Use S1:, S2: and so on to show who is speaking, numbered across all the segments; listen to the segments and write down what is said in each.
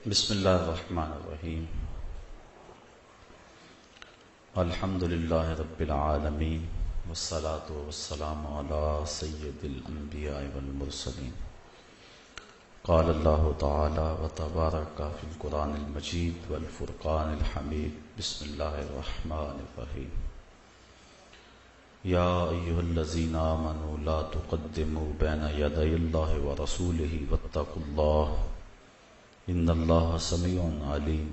S1: بسم اللہ الرحمن الرحیم الحمد للہ رب العالمین والصلاة والسلام علی سید الانبیاء والمرسلین قال اللہ تعالی وتبارک فی القرآن المجید والفرقان الحمید بسم اللہ الرحمن الرحیم یا ایہا الذین آمنوا لا تقدموا بین یدی اللہ ورسولہ واتقوا اللہ ان اللہ سمیع علیم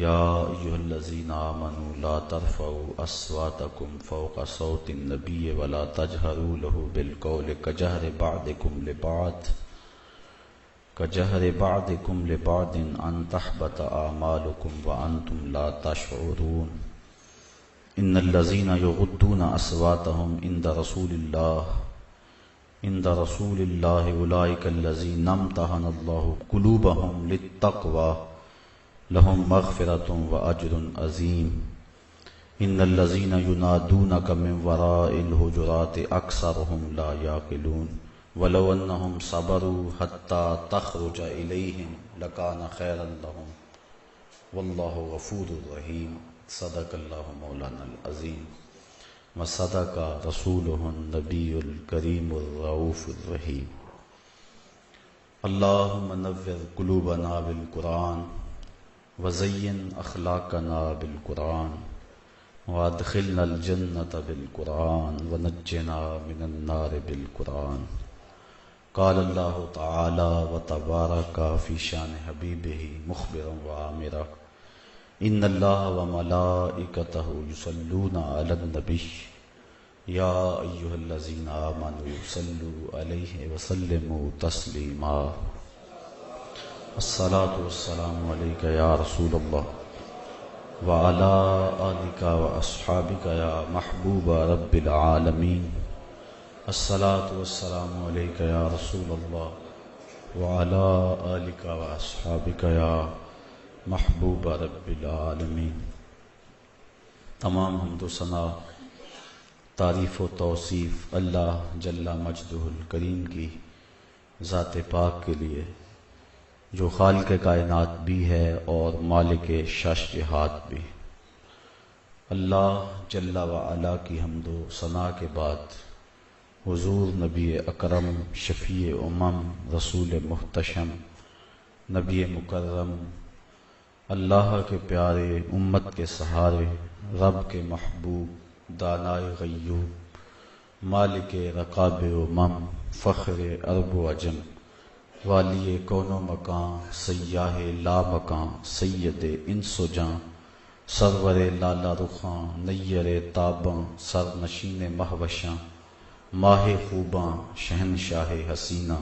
S1: یا ایہا الذین آمنوا لا ترفعوا اصواتکم فوق صوت النبی ولا تجہروا له بالقول کجہر بعضکم لبعض ان تحبط اعمالکم وانتم لا تشعرون ان الذین یغضون اصواتهم عند رسول اللہ اولئک الذین امتحن اللہ قلوبهم للتقوى لهم مغفرۃ واجر عظیم ان الذین ینادونک من وراء الحجرات اکثرهم لا یعقلون ولو انہم صبروا حتی تخرج الیہم لکان خیرا لهم واللہ غفور رحیم صدق اللہ مولانا العظیم وصدق رسولہ النبی الکریم الرؤوف الرحیم اللہم نور قلوبنا بالقرآن وزین اخلاقنا بالقرآن وادخلنا الجنة بالقرآن ونجنا من النار بالقرآن قال اللہ تعالی وتبارک فی شان حبیبہ مخبرا وعامرا ان اللہ وملائکتہ یصلون علی النبی یا ایہا الذین آمنوا صلوا علیہ وسلموا تسلیما الصلاۃ والسلام علیک یا رسول اللہ وعلی آلک واصحابک یا محبوب رب العالمین الصلاۃ والسلام علیک یا رسول اللہ وعلی آلک واصحابک یا محبوب رب العالمین۔ تمام حمد و ثنا، تعریف و توصیف اللہ جل مجدہ الکریم کی ذات پاک کے لیے جو خالق کائنات بھی ہے اور مالک شش جہات بھی۔ اللہ جل وعلا کی حمد و ثنا کے بعد حضور نبی اکرم شفیع امم رسول محتشم نبی مکرم اللہ کے پیارے امت کے سہارے رب کے محبوب دانائے غیوب مالک رقاب امم فخر عرب و عجم والی کون و مکان سیاہ لا مکان سید انس و جاں سرور لالا رخاں نیر تاباں سر نشین مہوشاں ماہ خوباں شہنشاہ حسینہ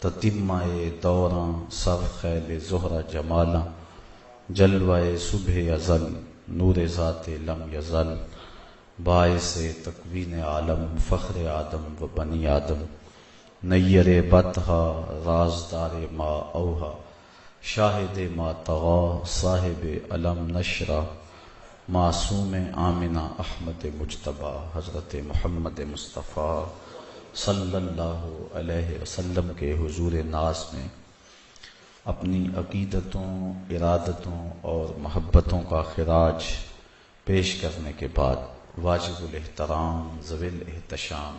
S1: تتمہ دوراں سر خیل زہرہ جمالاں جلوہ صبح ازل نور ذات لم یزل باعث تکوین عالم فخر آدم و بنی آدم نیر بطحا رازدار ما اوہا شاہد ما طغا صاحب علم نشرہ معصوم آمنہ احمد مجتبی حضرت محمد مصطفیٰ صلی اللہ علیہ وسلم کے حضور ناز میں اپنی عقیدتوں ارادتوں اور محبتوں کا خراج پیش کرنے کے بعد واجب الاحترام ذوی الاحتشام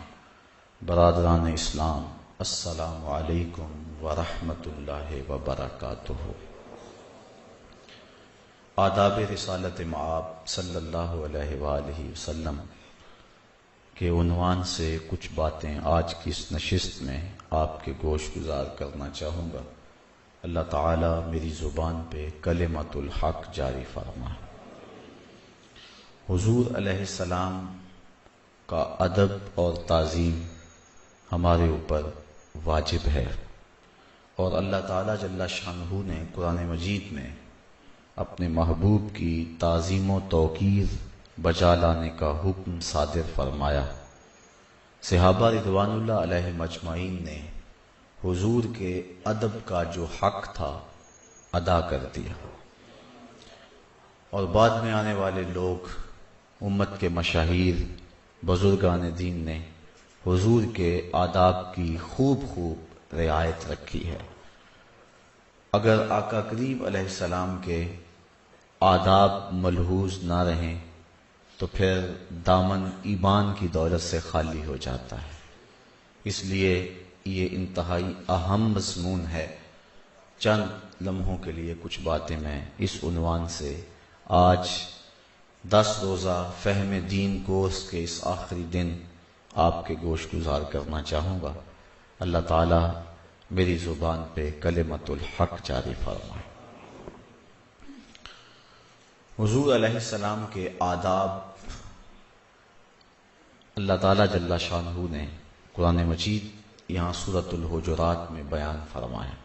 S1: برادران اسلام السلام علیکم ورحمۃ اللہ وبرکاتہ۔ آداب رسالت مآب صلی اللہ علیہ وآلہ وسلم کے عنوان سے کچھ باتیں آج کی اس نشست میں آپ کے گوش گزار کرنا چاہوں گا۔ اللہ تعالی میری زبان پہ کلمۃ الحق جاری فرمائے۔ حضور علیہ السلام کا ادب اور تعظیم ہمارے اوپر واجب ہے، اور اللہ تعالی جل شانہ نے قرآن مجید میں اپنے محبوب کی تعظیم و توقیر بجا لانے کا حکم صادر فرمایا۔ صحابہ رضوان اللہ علیہ مجمعین نے حضور کے ادب کا جو حق تھا ادا کر دیا، اور بعد میں آنے والے لوگ امت کے مشاہیر بزرگان دین نے حضور کے آداب کی خوب رعایت رکھی ہے۔ اگر آقا کریم علیہ السلام کے آداب ملحوظ نہ رہیں تو پھر دامن ایمان کی دولت سے خالی ہو جاتا ہے۔ اس لیے یہ انتہائی اہم مضمون ہے۔ چند لمحوں کے لیے کچھ باتیں میں اس عنوان سے آج 10 روزہ فہم دین کورس کے اس آخری دن آپ کے گوش گزار کرنا چاہوں گا۔ اللہ تعالی میری زبان پہ کلمت الحق جاری فرمائے۔ حضور علیہ السلام کے آداب اللہ تعالی جل شانہ نے قرآن مجید یہاں سورۃ الحجرات میں بیان فرمایا۔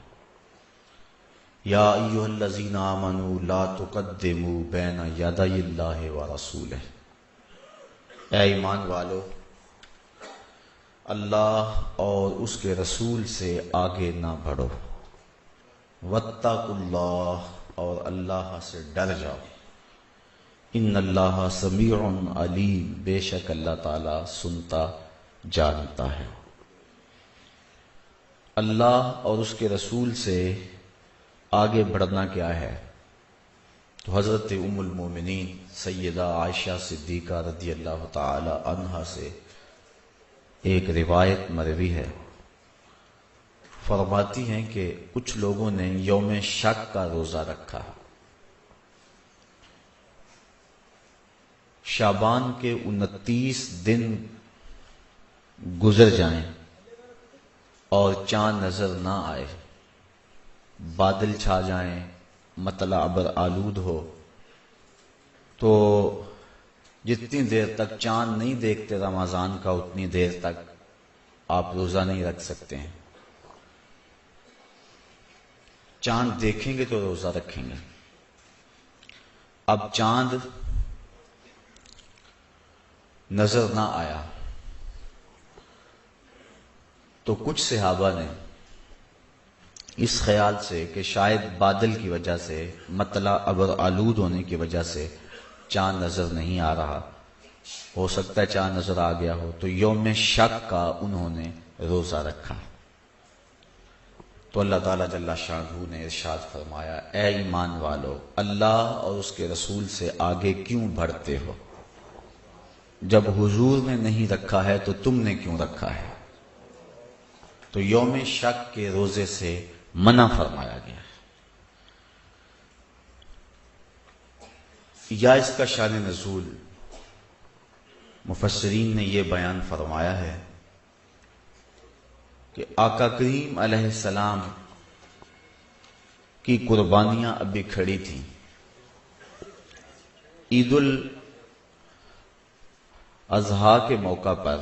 S1: یا ایھا الذین آمنوا لا تقدموا بین یدی اللہ ورسولہ، اے ایمان والو اللہ اور اس کے رسول سے آگے نہ بڑھو، واتقوا اللہ، اور اللہ سے ڈر جاؤ، ان اللہ سمیع علیم، بے شک اللہ تعالی سنتا جانتا ہے۔ اللہ اور اس کے رسول سے آگے بڑھنا کیا ہے؟ تو حضرت ام المومنین سیدہ عائشہ صدیقہ رضی اللہ تعالی عنہا سے ایک روایت مروی ہے، فرماتی ہیں کہ کچھ لوگوں نے یوم شک کا روزہ رکھا، شعبان کے 29 دن گزر جائیں اور چاند نظر نہ آئے، بادل چھا جائیں، مطلع ابر آلود ہو، تو جتنی دیر تک چاند نہیں دیکھتے رمضان کا اتنی دیر تک آپ روزہ نہیں رکھ سکتے ہیں۔ چاند دیکھیں گے تو روزہ رکھیں گے۔ اب چاند نظر نہ آیا تو کچھ صحابہ نے اس خیال سے کہ شاید بادل کی وجہ سے، مطلع ابر آلود ہونے کی وجہ سے چاند نظر نہیں آ رہا، ہو سکتا ہے چاند نظر آ گیا ہو، تو یوم شک کا انہوں نے روزہ رکھا۔ تو اللہ تعالیٰ جل شانہ نے ارشاد فرمایا، اے ایمان والو اللہ اور اس کے رسول سے آگے کیوں بڑھتے ہو؟ جب حضور نے نہیں رکھا ہے تو تم نے کیوں رکھا ہے؟ تو یوم شک کے روزے سے منع فرمایا گیا ہے۔ یا اس کا شان نزول مفسرین نے یہ بیان فرمایا ہے کہ آقا کریم علیہ السلام کی قربانیاں ابھی کھڑی تھیں۔ عید الاضحیٰ کے موقع پر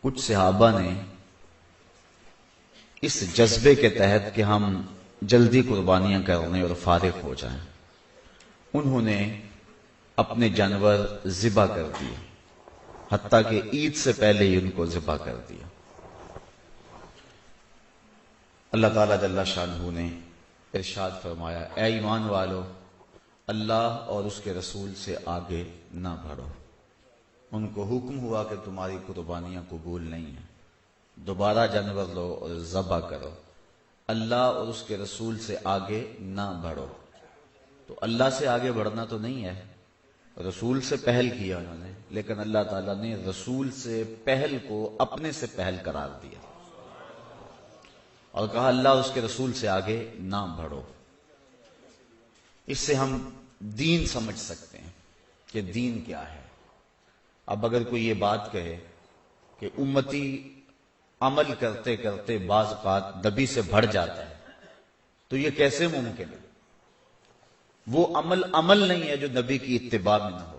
S1: کچھ صحابہ نے اس جذبے کے تحت کہ ہم جلدی قربانیاں کرنے اور فارغ ہو جائیں، انہوں نے اپنے جانور ذبح کر دیے، حتیٰ کہ عید سے پہلے ہی ان کو ذبح کر دیا۔ اللہ تعالیٰ جل شانہ نے ارشاد فرمایا، اے ایمان والو اللہ اور اس کے رسول سے آگے نہ بڑھو۔ ان کو حکم ہوا کہ تمہاری قربانیاں قبول نہیں ہیں، دوبارہ جانور لو اور ذبح کرو، اللہ اور اس کے رسول سے آگے نہ بڑھو۔ تو اللہ سے آگے بڑھنا تو نہیں ہے، رسول سے پہل کیا انہوں نے، لیکن اللہ تعالیٰ نے رسول سے پہل کو اپنے سے پہل قرار دیا اور کہا اللہ اور اس کے رسول سے آگے نہ بڑھو۔ اس سے ہم دین سمجھ سکتے ہیں کہ دین کیا ہے۔ اب اگر کوئی یہ بات کہے کہ امتی عمل کرتے کرتے بعض اوقات نبی سے بڑھ جاتا ہے، تو یہ کیسے ممکن ہے؟ وہ عمل نہیں ہے جو نبی کی اتباع میں نہ ہو۔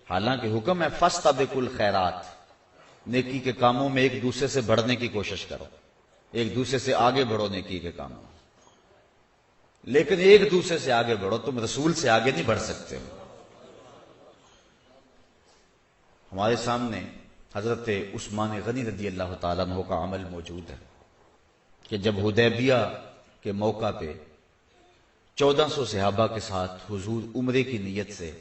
S1: حالانکہ حکم ہے فاستبقوا الخیرات، نیکی کے کاموں میں ایک دوسرے سے بڑھنے کی کوشش کرو، ایک دوسرے سے آگے بڑھو نیکی کے کاموں میں، لیکن ایک دوسرے سے آگے بڑھو، تم رسول سے آگے نہیں بڑھ سکتے ہو۔ ہمارے سامنے حضرت عثمان غنی رضی اللہ تعالیٰ عنہ کا عمل موجود ہے کہ جب حدیبیہ کے موقع پہ 1400 صحابہ کے ساتھ حضور عمرے کی نیت سے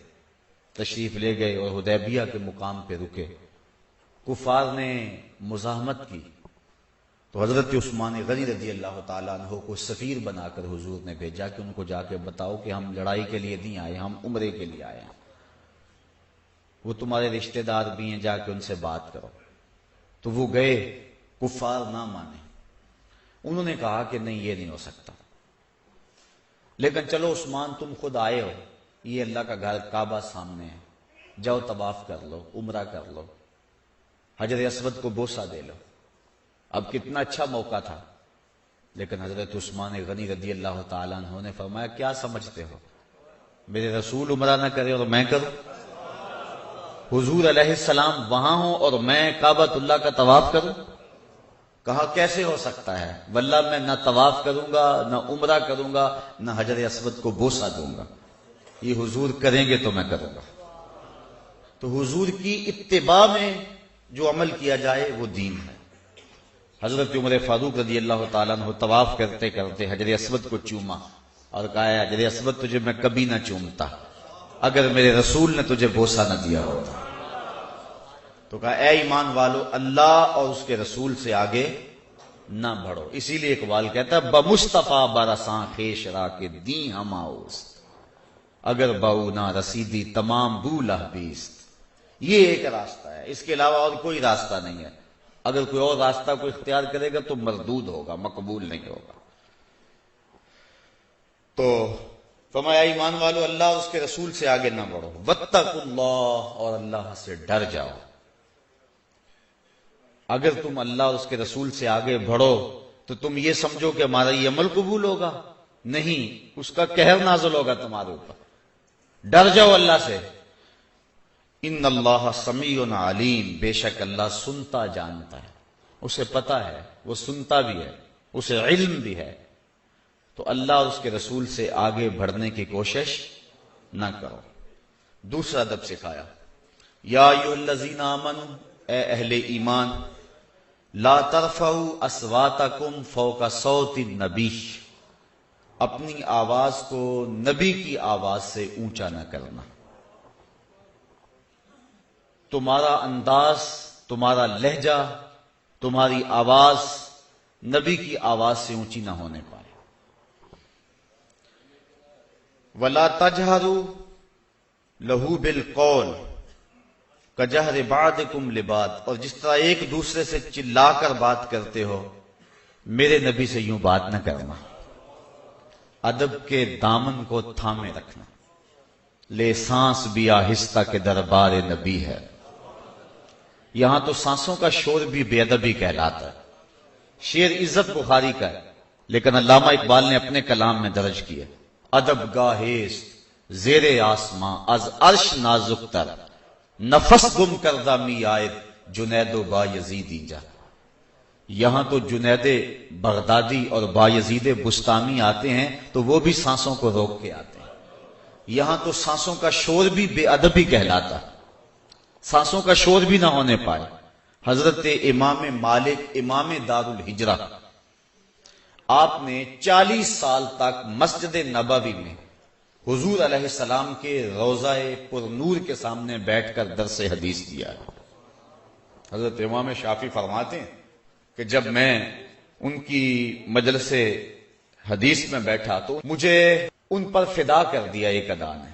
S1: تشریف لے گئے اور حدیبیہ کے مقام پہ رکے، کفار نے مزاحمت کی تو حضرت عثمان غنی رضی اللہ تعالیٰ عنہ کو سفیر بنا کر حضور نے بھیجا کہ ان کو جا کے بتاؤ کہ ہم لڑائی کے لیے نہیں آئے، ہم عمرے کے لیے آئے ہیں، وہ تمہارے رشتہ دار بھی ہیں، جا کے ان سے بات کرو۔ تو وہ گئے، کفار نہ مانے، انہوں نے کہا کہ نہیں، یہ نہیں ہو سکتا، لیکن چلو عثمان تم خود آئے ہو، یہ اللہ کا گھر کعبہ سامنے ہے، جاؤ طواف کر لو، عمرہ کر لو، حجر اسود کو بوسہ دے لو۔ اب کتنا اچھا موقع تھا، لیکن حضرت عثمان غنی رضی اللہ تعالیٰ عنہ نے فرمایا کیا سمجھتے ہو، میرے رسول عمرہ نہ کرے اور میں کروں؟ حضور علیہ السلام وہاں ہوں اور میں کعبۃ اللہ کا طواف کروں؟ کہا کیسے ہو سکتا ہے، واللہ میں نہ طواف کروں گا، نہ عمرہ کروں گا، نہ حجر اسود کو بوسہ دوں گا، یہ حضور کریں گے تو میں کروں گا۔ تو حضور کی اتباع میں جو عمل کیا جائے وہ دین ہے۔ حضرت عمر فاروق رضی اللہ تعالیٰ عنہ طواف کرتے کرتے حجر اسود کو چوما اور کہا ہے حجر اسود تجھے میں کبھی نہ چومتا اگر میرے رسول نے تجھے بوسہ نہ دیا ہوتا۔ تو کہا اے ایمان والو، اللہ اور اس کے رسول سے آگے نہ بڑھو۔ اسی لیے اقبال کہتا ہے بمصطفیٰ برساں کھیش را کے دیں ہم آؤست، اگر باؤ نہ رسیدی تمام بولہ بیست۔ یہ ایک راستہ ہے، اس کے علاوہ اور کوئی راستہ نہیں ہے۔ اگر کوئی اور راستہ کوئی اختیار کرے گا تو مردود ہوگا، مقبول نہیں ہوگا۔ تو فرمایا ایمان والو، اللہ اور اس کے رسول سے آگے نہ بڑھو، واتقوا اللہ، اور اللہ سے ڈر جاؤ۔ اگر تم اللہ اور اس کے رسول سے آگے بڑھو تو تم یہ سمجھو کہ ہمارا یہ عمل قبول ہوگا، نہیں، اس کا قہر نازل ہوگا تمہارے اوپر۔ ڈر جاؤ اللہ سے۔ ان اللہ سمیع علیم، بے شک اللہ سنتا جانتا ہے، اسے پتا ہے، وہ سنتا بھی ہے، اسے علم بھی ہے۔ تو اللہ اور اس کے رسول سے آگے بڑھنے کی کوشش نہ کرو۔ دوسرا ادب سکھایا، یا ایھا الذین آمنوا، اے اہل ایمان، لا ترفعوا اصواتکم فوق صوت النبی، اپنی آواز کو نبی کی آواز سے اونچا نہ کرنا۔ تمہارا انداز، تمہارا لہجہ، تمہاری آواز نبی کی آواز سے اونچی نہ ہونے پائے۔ وَلَا تَجْهَرُوا لَهُ بِالْقَوْلِ كَجَهْرِ بَعْضِكُمْ لِبَعْضٍ، اور جس طرح ایک دوسرے سے چلا کر بات کرتے ہو، میرے نبی سے یوں بات نہ کرنا۔ ادب کے دامن کو تھامے رکھنا۔ لے سانس بھی آہستہ کے دربار نبی ہے۔ یہاں تو سانسوں کا شور بھی بے ادبی کہلاتا ہے۔ شعر عزت بخاری کا ہے، لیکن علامہ اقبال نے اپنے کلام میں درج کیا، ادب گاہیست زیر آسماں از عرش نازک تر، نفس گم کردہ می آئے جنید و با یزید اینجا۔ یہاں تو جنید بغدادی اور با یزید بستامی آتے ہیں تو وہ بھی سانسوں کو روک کے آتے ہیں۔ یہاں تو سانسوں کا شور بھی بے ادبی کہلاتا ہے، سانسوں کا شور بھی نہ ہونے پائے۔ حضرت امام مالک امام دار الہجرہ، آپ نے 40 سال تک مسجد نبوی میں حضور علیہ السلام کے روضہ پر نور کے سامنے بیٹھ کر درس حدیث دیا ہے۔ حضرت امام شافعی فرماتے ہیں کہ جب میں ان کی مجلس حدیث میں بیٹھا تو مجھے ان پر فدا کر دیا ایک ادا نے۔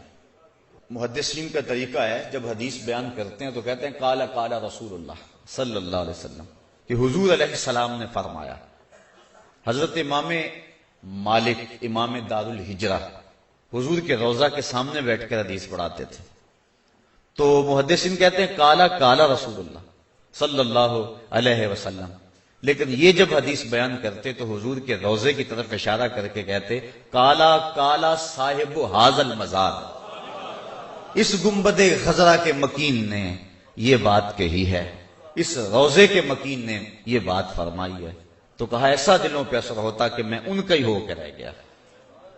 S1: محدثین کا طریقہ ہے، جب حدیث بیان کرتے ہیں تو کہتے ہیں قال قال رسول اللہ صلی اللہ علیہ وسلم، کہ حضور علیہ السلام نے فرمایا۔ حضرت امام مالک امام دار الہجرہ حضور کے روضہ کے سامنے بیٹھ کر حدیث پڑھاتے تھے، تو محدثین کہتے ہیں قال قال رسول اللہ صلی اللہ علیہ وسلم، لیکن یہ جب حدیث بیان کرتے تو حضور کے روضے کی طرف اشارہ کر کے کہتے کالا کالا صاحب حاض المزار، اس گنبد خضرا کے مکین نے یہ بات کہی ہے، اس روضے کے مکین نے یہ بات فرمائی ہے۔ تو کہا ایسا دلوں پہ اثر ہوتا کہ میں ان کا ہی ہو کے رہ گیا۔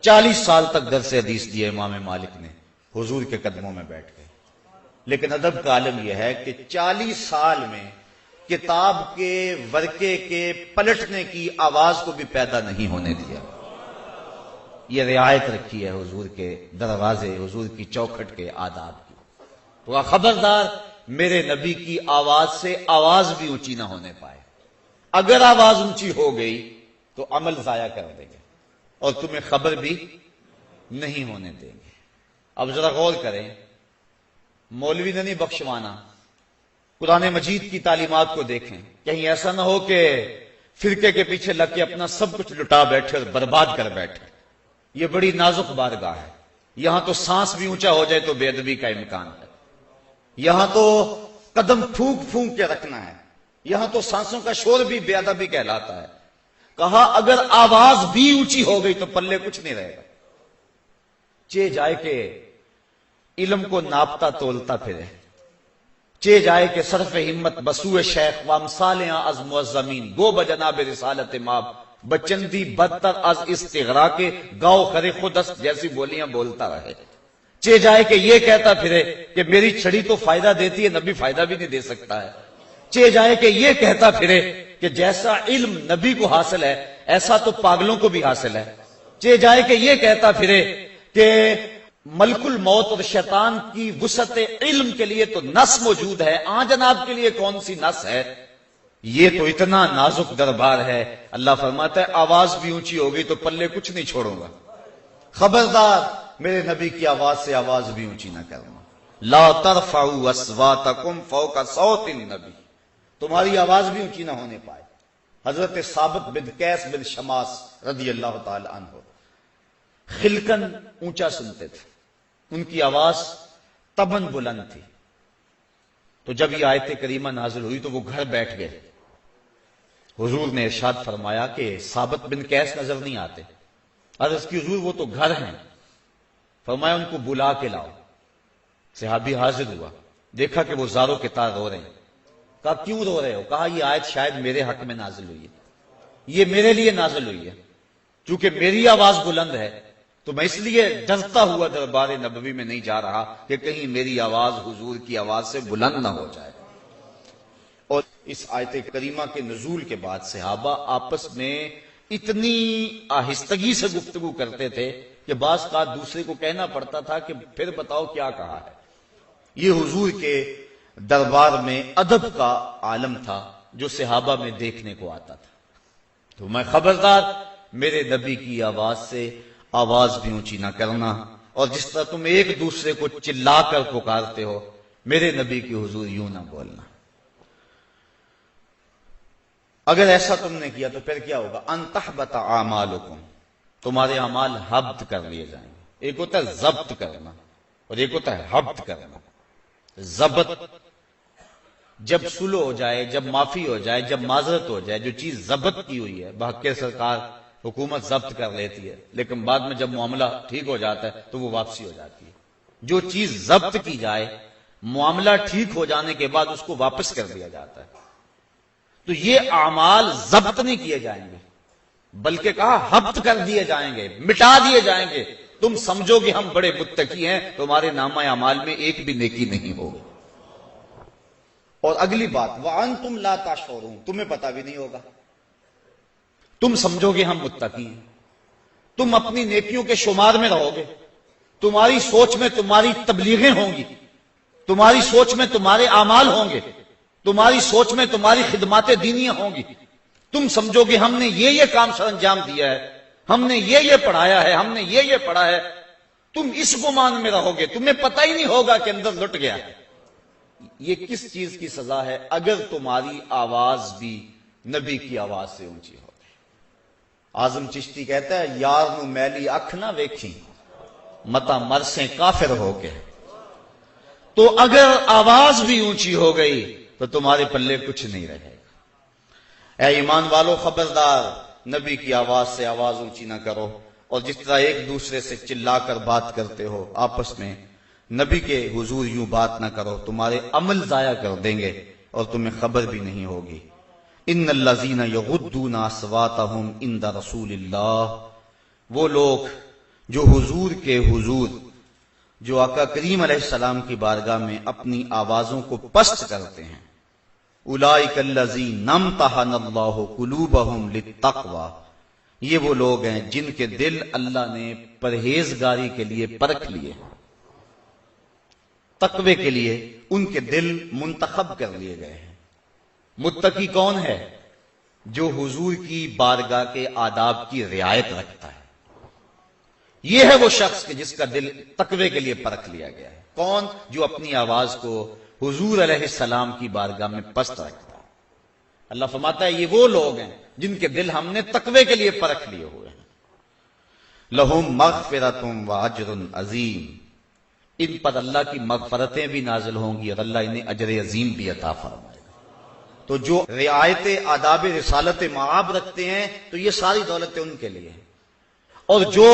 S1: 40 سال تک درس حدیث دیا امام مالک نے حضور کے قدموں میں بیٹھ کے، لیکن ادب کا عالم یہ ہے کہ 40 سال میں کتاب کے ورقے کے پلٹنے کی آواز کو بھی پیدا نہیں ہونے دیا۔ یہ رعایت رکھی ہے حضور کے دروازے، حضور کی چوکھٹ کے آداب کی۔ تو خبردار میرے نبی کی آواز سے آواز بھی اونچی نہ ہونے پائے۔ اگر آواز اونچی ہو گئی تو عمل ضائع کر دیں گے اور تمہیں خبر بھی نہیں ہونے دیں گے۔ اب ذرا غور کریں، مولوی نے نہیں بخشوانا، قرآن مجید کی تعلیمات کو دیکھیں، کہیں ایسا نہ ہو کہ فرقے کے پیچھے لگ کے اپنا سب کچھ لٹا بیٹھے اور برباد کر بیٹھے۔ یہ بڑی نازک بارگاہ ہے، یہاں تو سانس بھی اونچا ہو جائے تو بے ادبی کا امکان ہے، یہاں تو قدم پھونک پھونک کے رکھنا ہے، یہاں تو سانسوں کا شور بھی بے ادبی کہلاتا ہے۔ کہا اگر آواز بھی اونچی ہو گئی تو پلے کچھ نہیں رہے گا، چے جائے کہ علم کو ناپتا تولتا پھرے، چے جائے کہ صرف ہمت بسوئے شیخ وامثالیاں از معظمین گو بجناب رسالت ماب بچندی بدتر از استغرا کے گاؤ کرے خود است جیسی بولیاں بولتا رہے۔ چے جائے کہ یہ کہتا پھرے کہ میری چھڑی تو فائدہ دیتی ہے، نبی فائدہ بھی نہیں دے سکتا ہے۔ چے جائے کہ یہ کہتا پھرے کہ جیسا علم نبی کو حاصل ہے ایسا تو پاگلوں کو بھی حاصل ہے۔ چے جائے کہ یہ کہتا پھرے کہ ملک الموت اور شیطان کی وسعت علم کے لیے تو نس موجود ہے، جناب کے لیے کون سی نس ہے؟ یہ تو اتنا نازک دربار ہے۔ اللہ فرماتا ہے آواز بھی اونچی ہوگی تو پلے کچھ نہیں چھوڑوں گا، خبردار میرے نبی کی آواز سے آواز بھی اونچی نہ کرنا۔ لا ترفعوا اصواتکم فوق صوت النبی، تمہاری آواز بھی اونچی نہ ہونے پائے۔ حضرت ثابت بن قیس بن شماس رضی اللہ تعالی عنہ خلقن اونچا سنتے تھے، ان کی آواز تبن بلند تھی۔ تو جب یہ آیت کریمہ نازل ہوئی تو وہ گھر بیٹھ گئے۔ حضور نے ارشاد فرمایا کہ ثابت بن قیس نظر نہیں آتے، عرض کی حضور وہ تو گھر ہیں۔ فرمایا ان کو بلا کے لاؤ۔ صحابی حاضر ہوا، دیکھا کہ وہ زاروں کے تار رو رہے ہیں۔ کہا کیوں رو رہے ہو؟ کہا یہ آیت شاید میرے حق میں نازل ہوئی ہے، یہ میرے لیے نازل ہوئی ہے، چونکہ میری آواز بلند ہے تو میں اس لیے ڈرتا ہوا دربار نبوی میں نہیں جا رہا کہ کہیں میری آواز حضور کی آواز سے بلند نہ ہو جائے۔ اور اس آیت کریمہ کے نزول کے بعد صحابہ آپس میں اتنی آہستگی سے گفتگو کرتے تھے کہ بعض کا دوسرے کو کہنا پڑتا تھا کہ پھر بتاؤ کیا کہا ہے۔ یہ حضور کے دربار میں ادب کا عالم تھا جو صحابہ میں دیکھنے کو آتا تھا۔ تو میں خبردار میرے نبی کی آواز سے آواز بھی اونچی نہ کرنا، اور جس طرح تم ایک دوسرے کو چلا کر پکارتے ہو میرے نبی کی حضور یوں نہ بولنا۔ اگر ایسا تم نے کیا تو پھر کیا ہوگا؟ ان تحبط اعمالکم، تمہارے اعمال حبط کر لیے جائیں گے۔ ایک ہوتا ہے ضبط کرنا اور ایک ہوتا ہے حبط کرنا۔ ضبط جب صلح ہو جائے، جب معافی ہو جائے، جب معذرت ہو جائے، جو چیز ضبط کی ہوئی ہے، بحق سرکار حکومت ضبط کر لیتی ہے لیکن بعد میں جب معاملہ ٹھیک ہو جاتا ہے تو وہ واپسی ہو جاتی ہے۔ جو چیز ضبط کی جائے معاملہ ٹھیک ہو جانے کے بعد اس کو واپس کر دیا جاتا ہے۔ تو یہ اعمال ضبط نہیں کیے جائیں گے بلکہ کہا حبط کر دیے جائیں گے، مٹا دیے جائیں گے۔ تم سمجھو گے ہم بڑے متقی ہیں، تمہارے نامہ اعمال میں ایک بھی نیکی نہیں ہوگی۔ اور اگلی بات وَأَنْتُمْ لَا تَشْعُرُونَ، تمہیں پتہ بھی نہیں ہوگا، تم سمجھو گے ہم متقی ہیں، تم اپنی نیکیوں کے شمار میں رہو گے، تمہاری سوچ میں تمہاری تبلیغیں ہوں گی، تمہاری سوچ میں تمہارے اعمال ہوں گے، تمہاری سوچ میں تمہاری خدمات دینیاں ہوں گی۔ تم سمجھو گے ہم نے یہ کام سر انجام دیا ہے، ہم نے یہ پڑھایا ہے، ہم نے یہ پڑھا ہے۔ تم اس گمان میں رہو گے، تمہیں پتہ ہی نہیں ہوگا کہ اندر لٹ گیا ہے۔ یہ کس چیز کی سزا ہے؟ اگر تمہاری آواز بھی نبی کی آواز سے اونچی ہو۔ اعظم چشتی کہتا ہے یار نو میلی اکھ نہ ویکھی متا مرسیں کافر ہو کے۔ تو اگر آواز بھی اونچی ہو گئی تو تمہارے پلے کچھ نہیں رہے گا۔ اے ایمان والو خبردار نبی کی آواز سے آواز اونچی نہ کرو، اور جس طرح ایک دوسرے سے چلا کر بات کرتے ہو آپس میں نبی کے حضور یوں بات نہ کرو، تمہارے عمل ضائع کر دیں گے اور تمہیں خبر بھی نہیں ہوگی۔ ان الذین یغضون اصواتهم عند رسول اللہ، وہ لوگ جو حضور کے حضور، جو آقا کریم علیہ السلام کی بارگاہ میں اپنی آوازوں کو پست کرتے ہیں، اولئک الذین امتحن اللہ قلوبہم للتقوی، یہ وہ لوگ ہیں جن کے دل اللہ نے پرہیزگاری کے لیے پرکھ لیے، تقوی کے لیے ان کے دل منتخب کر لیے گئے ہیں۔ متقی کون ہے؟ جو حضور کی بارگاہ کے آداب کی رعایت رکھتا ہے، یہ ہے وہ شخص کہ جس کا دل تقوی کے لیے پرکھ لیا گیا ہے۔ کون؟ جو اپنی آواز کو حضور علیہ السلام کی بارگاہ میں پست رکھتا ہے۔ اللہ فرماتا ہے یہ وہ لوگ ہیں جن کے دل ہم نے تقوی کے لیے پرکھ لیے ہوئے ہیں۔ لہم مغفرۃ و اجر عظیم، ان پر اللہ کی مغفرتیں بھی نازل ہوں گی اور اللہ انہیں اجر عظیم بھی عطا فرمائے گا۔ تو جو رعایت آداب رسالت معاب رکھتے ہیں تو یہ ساری دولتیں ان کے لیے ہیں، اور جو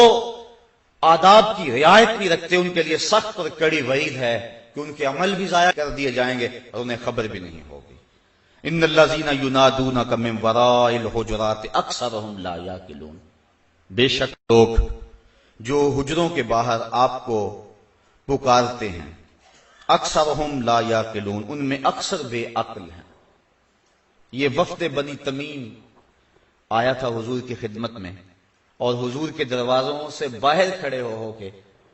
S1: آداب کی رعایت بھی رکھتے ہیں ان کے لیے سخت اور کڑی وعید ہے کہ ان کے عمل بھی ضائع کر دیے جائیں گے اور انہیں خبر بھی نہیں ہوگی۔ ان الذین ینادونک من وراء الحجرات اکثرهم لا یعقلون، بے شک لوگ جو حجروں کے باہر آپ کو پکارتے ہیں، اکثرهم لا یعقلون، ان میں اکثر بے عقل ہیں۔ یہ وفد بنی تمیم آیا تھا حضور کی خدمت میں، اور حضور کے دروازوں سے باہر کھڑے ہو کے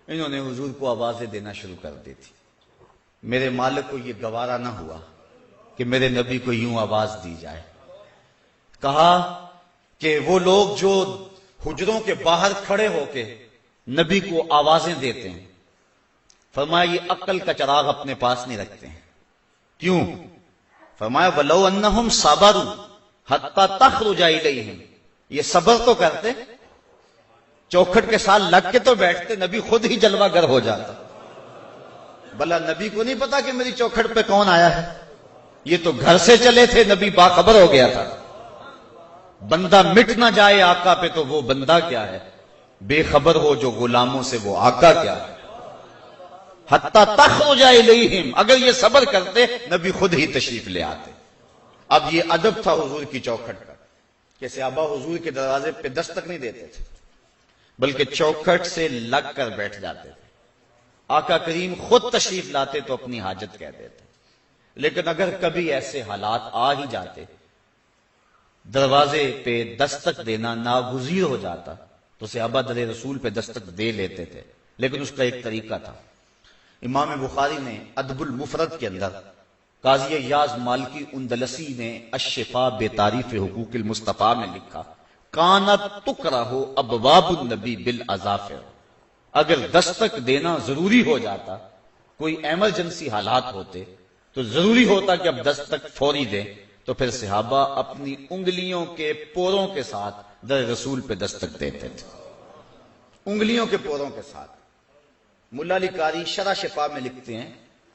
S1: انہوں نے حضور کو آوازیں دینا شروع کر دی تھی۔ میرے مالک کو یہ گوارا نہ ہوا کہ میرے نبی کو یوں آواز دی جائے۔ کہا کہ وہ لوگ جو حجروں کے باہر کھڑے ہو کے نبی کو آوازیں دیتے ہیں، فرمایا یہ عقل کا چراغ اپنے پاس نہیں رکھتے ہیں۔ کیوں؟ فرمایا وَلَوْ أَنَّهُمْ صَبَرُوا حَتَّى تَخْرُجَ إِلَيْهِمْ، یہ صبر تو کرتے، چوکھٹ کے ساتھ لگ کے تو بیٹھتے، نبی خود ہی جلوہ گر ہو جاتا۔ بھلا نبی کو نہیں پتا کہ میری چوکھٹ پہ کون آیا ہے؟ یہ تو گھر سے چلے تھے، نبی باخبر ہو گیا تھا۔ بندہ مٹ نہ جائے آقا پہ تو وہ بندہ کیا ہے، بے خبر ہو جو غلاموں سے وہ آقا کیا ہے۔ حتیٰ تخرج الیہم، اگر یہ صبر کرتے نبی خود ہی تشریف لے آتے۔ اب یہ ادب تھا حضور کی چوکھٹ کا کہ صحابہ حضور کے دروازے پہ دستک نہیں دیتے تھے، بلکہ چوکھٹ سے لگ کر بیٹھ جاتے تھے۔ آقا کریم خود تشریف لاتے تو اپنی حاجت کہہ دیتے، لیکن اگر کبھی ایسے حالات آ ہی جاتے دروازے پہ دستک دینا ناگزیر ہو جاتا تو صحابہ در رسول پہ دستک دے لیتے تھے، لیکن اس کا ایک طریقہ تھا۔ امام بخاری نے ادب المفرد کے اندر قاضی ایاز مالکی اندلسی نے الشفاء بتعریف حقوق المصطفیٰ میں لکھا کانت تکرہ ابواب النبی بالاظافر، اگر دستک دینا ضروری ہو جاتا، کوئی ایمرجنسی حالات ہوتے تو ضروری ہوتا کہ اب دستک فوری دیں، تو پھر صحابہ اپنی انگلیوں کے پوروں کے ساتھ در رسول پہ دستک دیتے تھے، انگلیوں کے پوروں کے ساتھ۔ ملا علی قاری شرح شفا میں لکھتے ہیں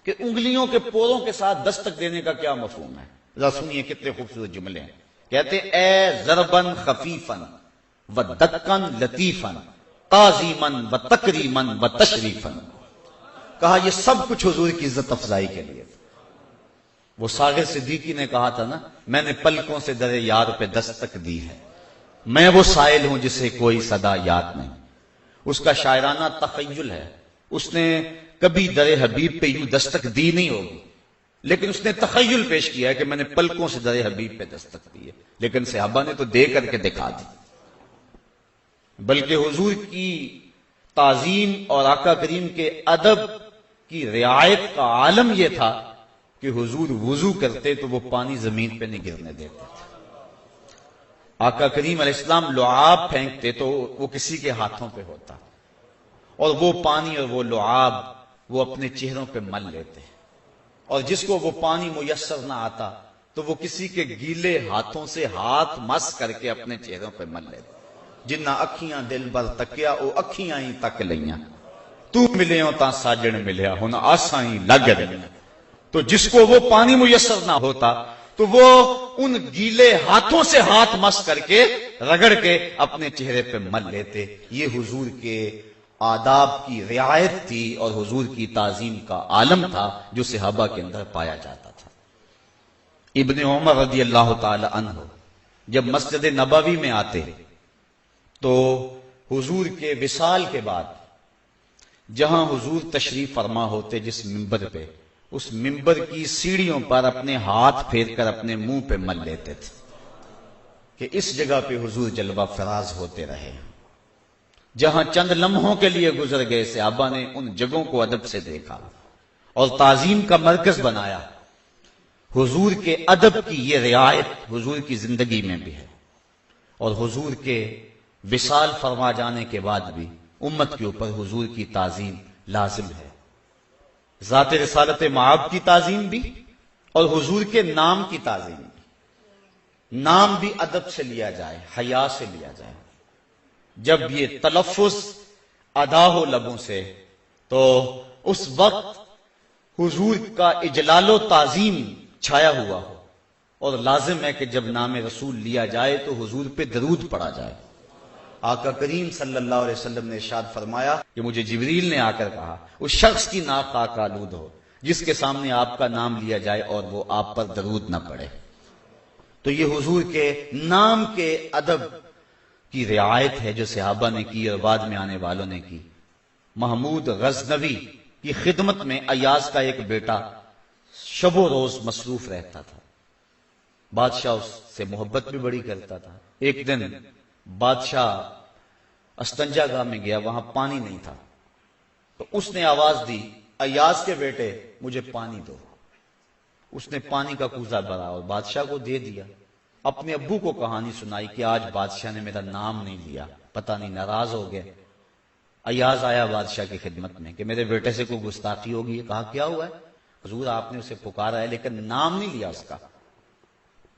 S1: کہ انگلیوں کے پوروں کے ساتھ دستک دینے کا کیا مفہوم ہے؟ ذرا سنیے کتنے خوبصورت جملے ہیں۔ کہتے اے ضربن خفیفن و دکن لطیفن تعظیمن و تکریمن و تشریفن، کہا یہ سب کچھ حضور کی عزت افزائی کے لیے۔ وہ ساغر صدیقی نے کہا تھا نا، میں نے پلکوں سے در یار پہ دستک دی ہے، میں وہ سائل ہوں جسے کوئی صدا یاد نہیں۔ اس کا شاعرانہ تخیل ہے، اس نے کبھی در حبیب پہ یوں دستک دی نہیں ہوگی، لیکن اس نے تخیل پیش کیا ہے کہ میں نے پلکوں سے در حبیب پہ دستک دی ہے، لیکن صحابہ نے تو دے کر کے دکھا دی۔ بلکہ حضور کی تعظیم اور آقا کریم کے ادب کی رعایت کا عالم یہ تھا کہ حضور وضو کرتے تو وہ پانی زمین پہ نہیں گرنے دیتے تھے۔ آقا کریم علیہ السلام لعاب پھینکتے تو وہ کسی کے ہاتھوں پہ ہوتا، اور وہ پانی اور وہ لعاب وہ اپنے چہروں پہ مل لیتے، اور جس کو وہ پانی میسر نہ آتا تو وہ کسی کے گیلے ہاتھوں سے ہاتھ مس کر کے اپنے چہروں پہ مل لیتے۔ جنہ اکھیاں دل بر تکیا او اکھیاں ہی تک لیاں، تو ملیوں تا ساجن ملیا ہن آساں ہی لگ رہیاں۔ تو جس کو وہ پانی میسر نہ ہوتا تو وہ ان گیلے ہاتھوں سے ہاتھ مس کر کے رگڑ کے اپنے چہرے پہ مل لیتے۔ یہ حضور کے آداب کی رعایت تھی اور حضور کی تعظیم کا عالم تھا جو صحابہ کے اندر پایا جاتا تھا۔ ابن عمر رضی اللہ تعالی عنہ جب مسجد نبوی میں آتے تو حضور کے وصال کے بعد جہاں حضور تشریف فرما ہوتے جس ممبر پہ، اس ممبر کی سیڑھیوں پر اپنے ہاتھ پھیر کر اپنے منہ پہ مل لیتے تھے کہ اس جگہ پہ حضور جلوہ فراز ہوتے رہے۔ جہاں چند لمحوں کے لیے گزر گئے صحابہ نے ان جگہوں کو ادب سے دیکھا اور تعظیم کا مرکز بنایا، حضور کے ادب کی یہ رعایت حضور کی زندگی میں بھی ہے، اور حضور کے وصال فرما جانے کے بعد بھی امت کے اوپر حضور کی تعظیم لازم ہے، ذات رسالت مآب کی تعظیم بھی اور حضور کے نام کی تعظیم بھی۔ نام بھی ادب سے لیا جائے، حیا سے لیا جائے۔ جب یہ تلفظ ادا ہو لبوں سے تو اس وقت حضور کا اجلال و تعظیم چھایا ہوا ہو، اور لازم ہے کہ جب نام رسول لیا جائے تو حضور پہ درود پڑا جائے۔ آقا کریم صلی اللہ علیہ وسلم نے ارشاد فرمایا کہ مجھے جبریل نے آ کر کہا اس شخص کی ناک خاک آلود ہو جس کے سامنے آپ کا نام لیا جائے اور وہ آپ پر درود نہ پڑے۔ تو یہ حضور کے نام کے ادب کی رعایت ہے جو صحابہ نے کی اور بعد میں آنے والوں نے کی۔ محمود غزنوی کی خدمت میں ایاز کا ایک بیٹا شب و روز مصروف رہتا تھا، بادشاہ اس سے محبت بھی بڑی کرتا تھا۔ ایک دن بادشاہ استنجا گاہ میں گیا، وہاں پانی نہیں تھا، تو اس نے آواز دی ایاز کے بیٹے مجھے پانی دو۔ اس نے پانی کا کوزہ بھرا اور بادشاہ کو دے دیا۔ اپنے ابو کو کہانی سنائی کہ آج بادشاہ نے میرا نام نہیں لیا، پتہ نہیں ناراض ہو گئے۔ ایاز آیا بادشاہ کی خدمت میں کہ میرے بیٹے سے کوئی گستاخی ہوگی ہے۔ کہا کیا ہوا ہے؟ حضور آپ نے اسے پکارا ہے لیکن نام نہیں لیا اس کا۔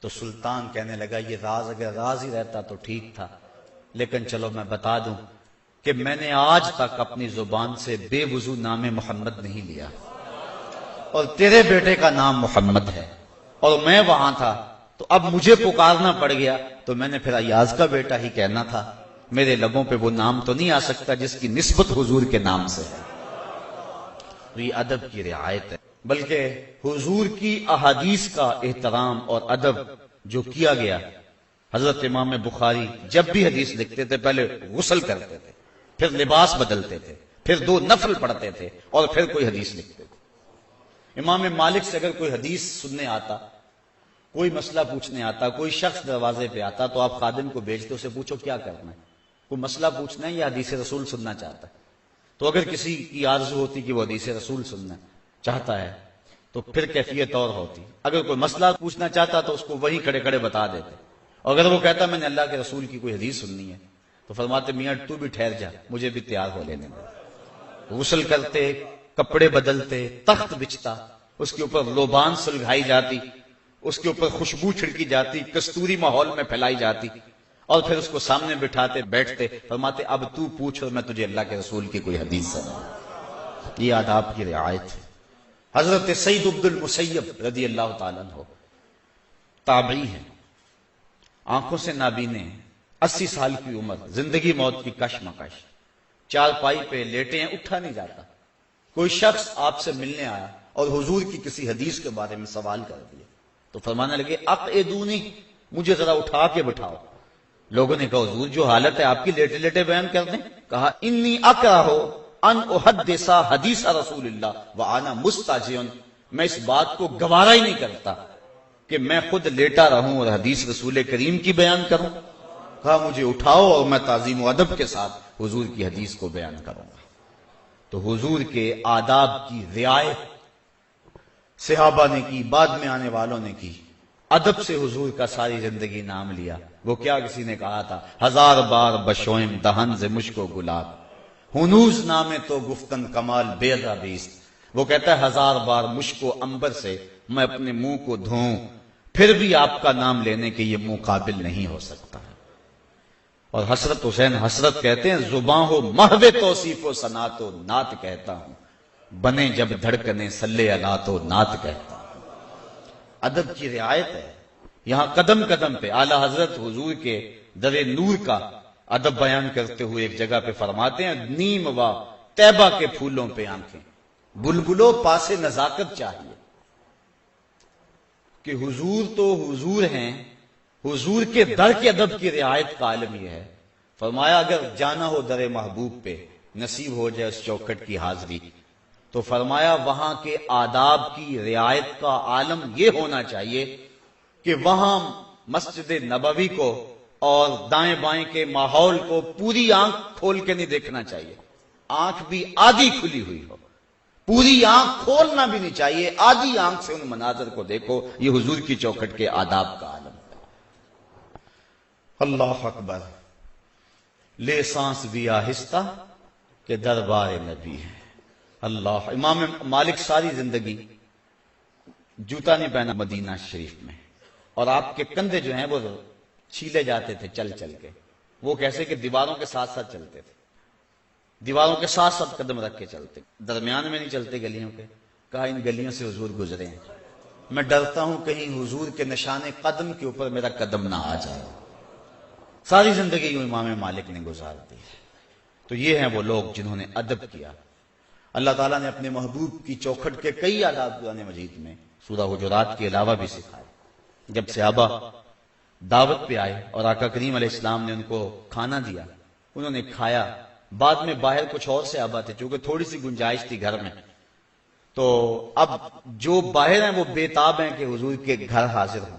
S1: تو سلطان کہنے لگا یہ راز اگر راز ہی رہتا تو ٹھیک تھا، لیکن چلو میں بتا دوں کہ میں نے آج تک اپنی زبان سے بے وضو نام محمد نہیں لیا، اور تیرے بیٹے کا نام محمد ہے اور میں وہاں تھا، تو اب مجھے پکارنا پڑ گیا تو میں نے پھر ایاز کا بیٹا ہی کہنا تھا، میرے لبوں پہ وہ نام تو نہیں آ سکتا جس کی نسبت حضور کے نام سے ہے۔ یہ ادب کی رعایت ہے، بلکہ حضور کی احادیث کا احترام اور ادب جو کیا گیا۔ حضرت امام بخاری جب بھی حدیث لکھتے تھے پہلے غسل کرتے تھے، پھر لباس بدلتے تھے، پھر 2 نفل پڑھتے تھے اور پھر کوئی حدیث لکھتے تھے۔ امام مالک سے اگر کوئی حدیث سننے آتا، کوئی مسئلہ پوچھنے آتا، کوئی شخص دروازے پہ آتا تو آپ خادم کو بھیجتے، اسے پوچھو کیا کرنا ہے، کوئی مسئلہ پوچھنا ہے یا حدیث رسول سننا چاہتا ہے؟ تو اگر کسی کی آرزو ہوتی کہ وہ حدیث رسول سننا چاہتا ہے تو پھر کیفیت اور ہوتی۔ اگر کوئی مسئلہ پوچھنا چاہتا تو اس کو وہی کھڑے کھڑے بتا دیتے، اور اگر وہ کہتا میں نے اللہ کے رسول کی کوئی حدیث سننی ہے تو فرماتے میاں تو بھی ٹھہر جا، مجھے بھی تیار ہو لینے دے۔ غسل کرتے، کپڑے بدلتے، تخت بچھتا، اس کے اوپر لوبان سلگائی جاتی، اس کے اوپر خوشبو چھڑکی جاتی، کستوری ماحول میں پھیلائی جاتی، اور پھر اس کو سامنے بٹھاتے بیٹھتے، فرماتے اب تو پوچھ اور میں تجھے اللہ کے رسول کی کوئی حدیث سناؤں۔ یہ آداب کی رعایت ہے۔ حضرت سعید عبد المسیب رضی اللہ تعالیٰ عنہ تابعی ہیں، آنکھوں سے نابینے، 80 سال کی عمر، زندگی موت کی کشمکش، چارپائی پہ لیٹے ہیں، اٹھا نہیں جاتا۔ کوئی شخص آپ سے ملنے آیا اور حضور کی کسی حدیث کے بارے میں سوال کر دیا تو فرمانے لگے اقعدونی، مجھے ذرا اٹھا کے بٹھاؤ۔ لوگوں نے کہا حضور جو حالت ہے آپ کی لیٹے لیٹے بیان کر دیں۔ کہا انی اکرہ ان احدث حدیث رسول اللہ وانا مستجع، میں اس بات کو گوارا ہی نہیں کرتا کہ میں خود لیٹا رہوں اور حدیث رسول کریم کی بیان کروں۔ کہا مجھے اٹھاؤ اور میں تعظیم و ادب کے ساتھ حضور کی حدیث کو بیان کروں گا۔ تو حضور کے آداب کی رعایت صحابہ نے کی، بعد میں آنے والوں نے کی۔ ادب سے حضور کا ساری زندگی نام لیا۔ وہ کیا کسی نے کہا تھا 1000 بار بشوئم دہن ز مشک و گلاب، ہنوز نامے تو گفتن کمال بے ادا بیست۔ وہ کہتا ہے 1000 بار مشک و عنبر سے میں اپنے منہ کو دھوؤں پھر بھی آپ کا نام لینے کے یہ منہ قابل نہیں ہو سکتا ہے۔ اور حسرت حسین حسرت کہتے ہیں زباں ہو محو توصیف و ثنا تو نعت کہتا ہوں، بنے جب دھڑکنے صلی اللہ تو نعت کہتا ہوں۔ ادب کی رعایت ہے۔ یہاں قدم قدم پہ اعلی حضرت حضور کے در نور کا ادب بیان کرتے ہوئے ایک جگہ پہ فرماتے ہیں نیم و طیبہ کے پھولوں پہ آنکھیں، بلبلوں پاس نزاکت چاہیے کہ حضور تو حضور ہیں، حضور کے در کے ادب کی رعایت کا عالم یہ ہے۔ فرمایا اگر جانا ہو در محبوب پہ، نصیب ہو جائے اس چوکھٹ کی حاضری، تو فرمایا وہاں کے آداب کی رعایت کا عالم یہ ہونا چاہیے کہ وہاں مسجد نبوی کو اور دائیں بائیں کے ماحول کو پوری آنکھ کھول کے نہیں دیکھنا چاہیے، آنکھ بھی آدھی کھلی ہوئی ہو، پوری آنکھ کھولنا بھی نہیں چاہیے، آدھی آنکھ سے ان مناظر کو دیکھو، یہ حضور کی چوکھٹ کے آداب کا عالم ہے۔ اللہ اکبر، لے سانس بھی آہستہ کہ دربار نبی ہے۔ اللہ، امام مالک ساری زندگی جوتا نہیں پہنا مدینہ شریف میں، اور آپ کے کندھے جو ہیں وہ چھیلے جاتے تھے چل چل کے، وہ کیسے کہ دیواروں کے ساتھ ساتھ چلتے تھے، دیواروں کے ساتھ ساتھ قدم رکھ کے چلتے، درمیان میں نہیں چلتے گلیوں کے۔ کہا ان گلیوں سے حضور گزرے ہیں، میں ڈرتا ہوں کہیں حضور کے نشان قدم کے اوپر میرا قدم نہ آ جائے۔ ساری زندگی یوں امام مالک نے گزار دی۔ تو یہ ہیں وہ لوگ جنہوں نے ادب کیا۔ اللہ تعالیٰ نے اپنے محبوب کی چوکھٹ کے کئی آداب قرآن مجید میں سورہ حجرات کے علاوہ بھی سکھائے۔ جب صحابہ دعوت پہ آئے اور آقا کریم علیہ السلام نے ان کو کھانا دیا، انہوں نے کھایا، بعد میں باہر کچھ اور صحابہ تھے، چونکہ تھوڑی سی گنجائش تھی گھر میں، تو اب جو باہر ہیں وہ بےتاب ہیں کہ حضور کے گھر حاضر ہوں،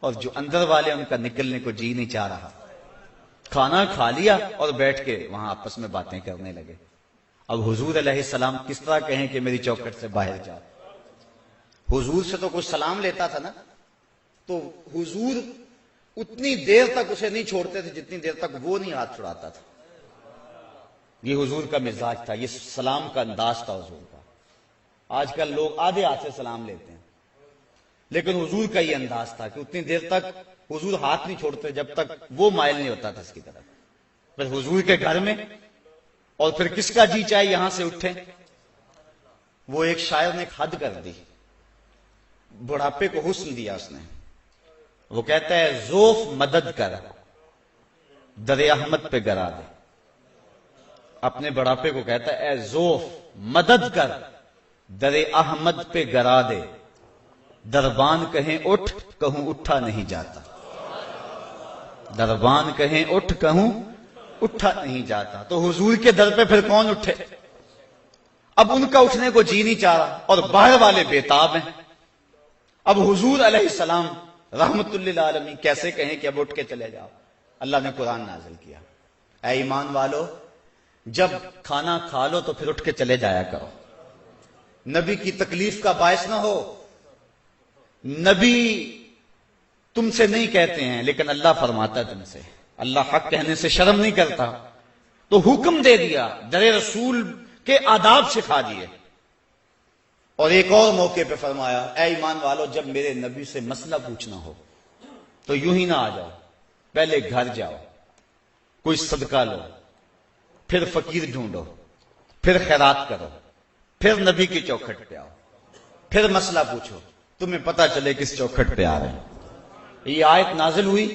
S1: اور جو اندر والے ان کا نکلنے کو جی نہیں چاہ رہا۔ کھانا کھا لیا اور بیٹھ کے وہاں آپس میں باتیں کرنے لگے۔ اب حضور علیہ السلام کس طرح کہیں کہ میری چوکھٹ سے باہر جاؤ؟ حضور سے تو کوئی سلام لیتا تھا نا، تو حضور اتنی دیر تک اسے نہیں چھوڑتے تھے جتنی دیر تک وہ نہیں ہاتھ چھڑاتا تھا۔ یہ حضور کا مزاج تھا، یہ سلام کا انداز تھا حضور کا۔ آج کل لوگ آدھے ہاتھ سے سلام لیتے ہیں، لیکن حضور کا یہ انداز تھا کہ اتنی دیر تک حضور ہاتھ نہیں چھوڑتے جب تک وہ مائل نہیں ہوتا تھا اس کی طرف۔ پھر حضور کے گھر میں، اور پھر کس کا جی چاہے یہاں سے اٹھے۔ وہ ایک شاعر نے حد کر دی، بڑھاپے کو حسن دیا اس نے۔ وہ کہتا ہے زوف مدد کر در احمد پہ گرا دے۔ اپنے بڑھاپے کو کہتا ہے اے زوف مدد کر در احمد پہ گرا دے، دربان کہیں اٹھ کہوں اٹھا نہیں جاتا، دربان کہیں اٹھ کہوں اٹھا نہیں جاتا۔ تو حضور کے در پہ پھر کون اٹھے؟ اب ان کا اٹھنے کو جی نہیں چاہ رہا، اور باہر والے بےتاب ہیں۔ اب حضور علیہ السلام رحمت للعالمین کیسے کہیں کہ اب اٹھ کے چلے جاؤ؟ اللہ نے قرآن نازل کیا، اے ایمان والو جب کھانا کھا لو تو پھر اٹھ کے چلے جایا کرو، نبی کی تکلیف کا باعث نہ ہو۔ نبی تم سے نہیں کہتے ہیں لیکن اللہ فرماتا ہے تم سے، اللہ حق کہنے سے شرم نہیں کرتا، تو حکم دے دیا، در رسول کے آداب سکھا دیے۔ اور ایک اور موقع پہ فرمایا اے ایمان والو جب میرے نبی سے مسئلہ پوچھنا ہو تو یوں ہی نہ آ جاؤ، پہلے گھر جاؤ، کوئی صدقہ لو، پھر فقیر ڈھونڈو، پھر خیرات کرو، پھر نبی کی چوکھٹ پہ آؤ، پھر مسئلہ پوچھو، تمہیں پتہ چلے کس چوکھٹ پہ آ رہے ہیں۔ یہ آیت نازل ہوئی،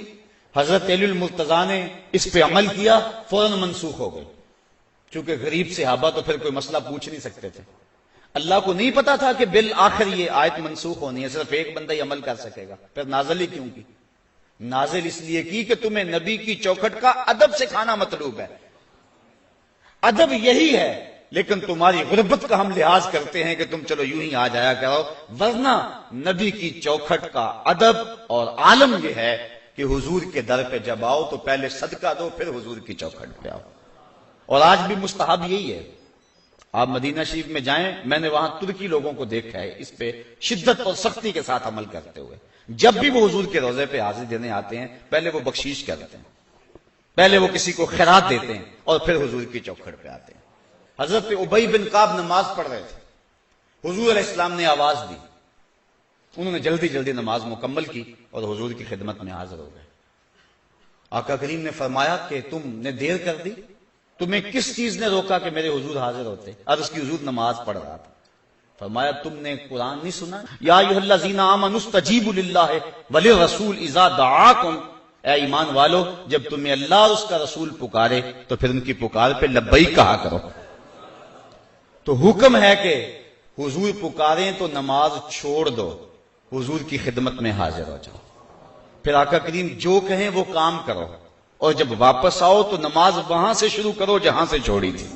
S1: حضرت علی المرتضیٰ نے اس پہ عمل کیا، فوراً منسوخ ہو گئی، چونکہ غریب صحابہ تو پھر کوئی مسئلہ پوچھ نہیں سکتے تھے۔ اللہ کو نہیں پتا تھا کہ بالآخر یہ آیت منسوخ ہونی ہے، صرف ایک بندہ ہی عمل کر سکے گا، پھر نازل ہی کیوں کی؟ نازل اس لیے کی کہ تمہیں نبی کی چوکھٹ کا ادب سکھانا مطلوب ہے۔ ادب یہی ہے، لیکن تمہاری غربت کا ہم لحاظ کرتے ہیں کہ تم چلو یوں ہی آ جایا کرو، ورنہ نبی کی چوکھٹ کا ادب اور عالم یہ ہے کہ حضور کے در پہ جب آؤ تو پہلے صدقہ دو، پھر حضور کی چوکھٹ پہ آؤ۔ اور آج بھی مستحب یہی ہے۔ آپ مدینہ شریف میں جائیں، میں نے وہاں ترکی لوگوں کو دیکھا ہے اس پہ شدت اور سختی کے ساتھ عمل کرتے ہوئے۔ جب بھی وہ حضور کے روضے پہ حاضری دینے آتے ہیں، پہلے وہ بخشیش کرتے ہیں، پہلے وہ کسی کو خیرات دیتے ہیں، اور پھر حضور کی چوکھٹ پہ آتے ہیں۔ حضرت ابی بن کعب نماز پڑھ رہے تھے، حضور علیہ السلام نے آواز دی، انہوں نے جلدی جلدی نماز مکمل کی اور حضور کی خدمت میں حاضر ہو گئے۔ آقا کریم نے فرمایا کہ تم نے دیر کر دی، تمہیں کس چیز نے روکا کہ میرے حضور حاضر ہوتے؟ عرض کی حضور نماز پڑھ رہا تھا۔ فرمایا تم نے قرآن نہیں سنا؟ یا ایھا الذین آمنوا استجیبوا للہ وللرسول اذا دعاکم، اے ایمان والو جب تمہیں اللہ اور اس کا رسول پکارے تو پھر ان کی پکار پہ لبیک کہا کرو۔ تو حکم ہے کہ حضور پکاریں تو نماز چھوڑ دو، حضور کی خدمت میں حاضر ہو جاؤ، پھر آقا کریم جو کہیں وہ کام کرو، اور جب واپس آؤ تو نماز وہاں سے شروع کرو جہاں سے چھوڑی تھی۔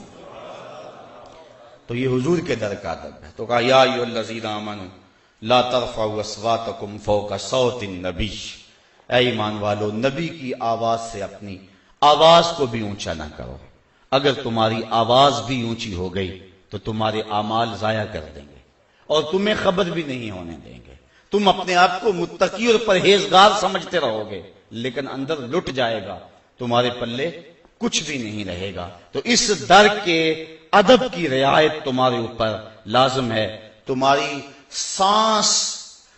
S1: تو یہ حضور کے در کا ادب ہے۔ تو کہا یا ایھا الذین آمنوا لا ترفعوا اصواتکم فوق صوت النبی، اے ایمان والو نبی کی آواز سے اپنی آواز کو بھی اونچا نہ کرو، اگر تمہاری آواز بھی اونچی ہو گئی تو تمہارے اعمال ضائع کر دیں گے اور تمہیں خبر بھی نہیں ہونے دیں گے. تم اپنے آپ کو متقی اور پرہیزگار سمجھتے رہو گے، لیکن اندر لٹ جائے گا، تمہارے پلے کچھ بھی نہیں رہے گا. تو اس در کے ادب کی رعایت تمہارے اوپر لازم ہے. تمہاری سانس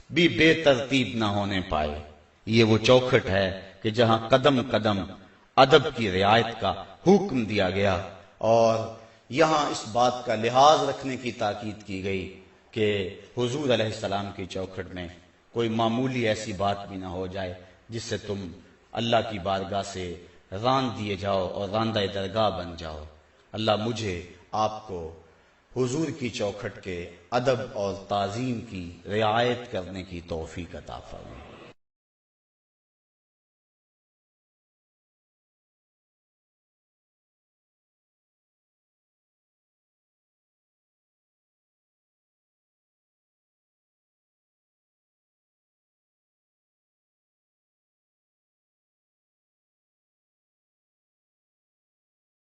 S1: بھی بے ترتیب نہ ہونے پائے. یہ وہ چوکھٹ ہے کہ جہاں قدم قدم ادب کی رعایت کا حکم دیا گیا، اور یہاں اس بات کا لحاظ رکھنے کی تاکید کی گئی کہ حضور علیہ السلام کی چوکھٹ میں کوئی معمولی ایسی بات بھی نہ ہو جائے جس سے تم اللہ کی بارگاہ سے راند دیے جاؤ اور راندہ درگاہ بن جاؤ. اللہ مجھے آپ کو حضور کی چوکھٹ کے ادب اور تعظیم کی رعایت کرنے کی توفیق عطا فرمائے.